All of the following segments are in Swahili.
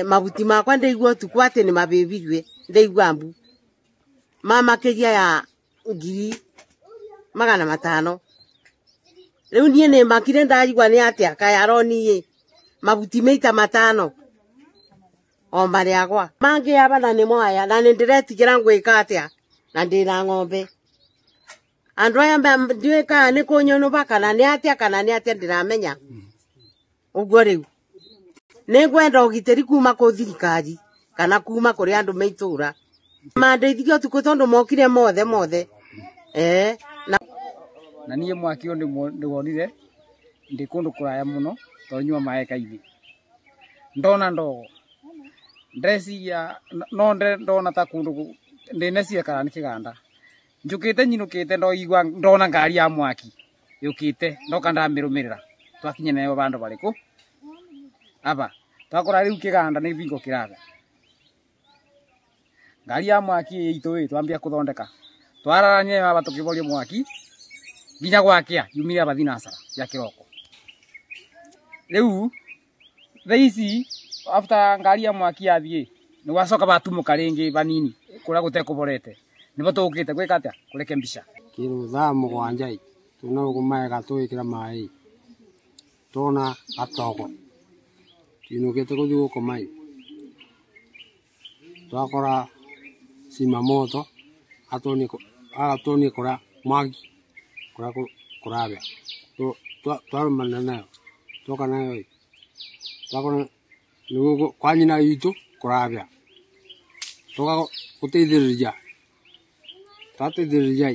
mabuti makwa ndeigua tukwa ati ni mabibirwe ndeigua mbu mama kegia ya 500,000 riu nie ni makire ndarigwa ni atia kayaroni ye mabuti meita 5 o mari agwa mangi aba na ni moya na ni ndiretigera ngwika atia na ndira ng'ombe andu aya ndiweka ni kunyono bakana ni atia ndiramenya uguo riu ni gwenda ugiteri kuma ku thirikari kana kuma kuri andu meitura mandeithio tuko tondu mokire mothe na niye mwaki o ndi wonire ndi kundu kuraya muno tonyua mae kaini ndona ndogo ndresiya no ndona ta kundu ndinecia kana ni kiganda njukite nyinukite ndoigwa ndona ngari ya mwaki yukite ndoka ndamirumirira twakinye nayo bandu bariku aba twakora riu kiganda ni bingo kiraga ngari ya mwaki itu twambia kuthondeka twararanye aba tukiboria mwaki ginya gwakia yumire abathinasara ya kiroko riu thaisi after ngari ya mwaki yathie ni wacoka batumuka ringi banini kuria gutekuborete nibo tukite gwika atia kureke mbica kiru thaa mugwanjai tuno kumaega twikira mai tona atoko tinukite kuthi gukomai twakora sima moto atoni kura mwaki kura kurabia twarumana nayo toka nayo twakora nugo kwanyina itu kurabia toka kuteithiriria tateithiriria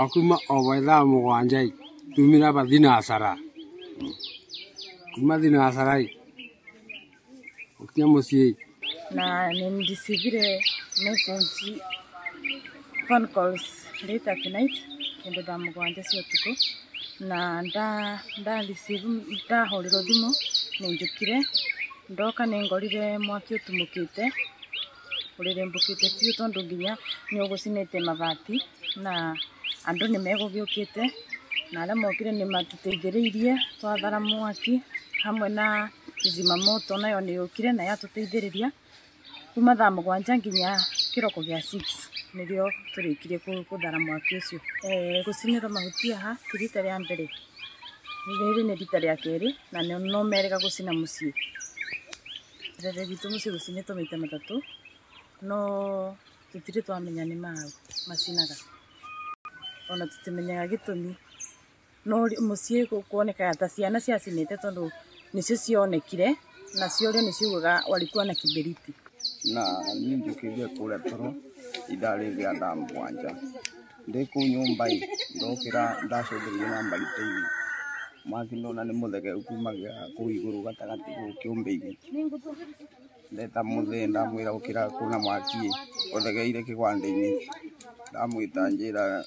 akuma obaitha mugwanjai tumira bathinasara kuma thinasarai ukia mucii na nindisivire message phone calls late at night kendo da mugwanja cio tuko na nda receive ndahoriro thimu ninjukire ndoka ningorire mwaki utumukite uririmbukite tiu tondu nginya ni ugucinite mabati na andu ni megugiukite na aria mokire ni matuteithiririe twathara mwaki hamwe na zima moto nayo ni yukire na yatuteithiriria kuma thaa mugwanja nginya kiroko gia 6 nirio turikire kuthara mwaki ucio gucinira mahuti ha rita ria mbere riri ni rita ria keri na no merega gucina mucii rere gitu mucii gucinitwo maita 3 no tutire twamenya ni macinaga ona tutimenyaga gitumi no mucii kuoneka ta ciana ciacinite tondu nicio cionekire na cio niciugaga walikuwa na kiberiti na ninjukirie kule toro idari ria ndamwanja ndiku nyumba ndokira ndacundirie na mbariteini mwaki ndona ni muthege ukumagia ku iguru gatagati gukiumbiini ndeta muthe ndamwira ukira kuna mwaki uthegeire kigwande-ini ndamwita njira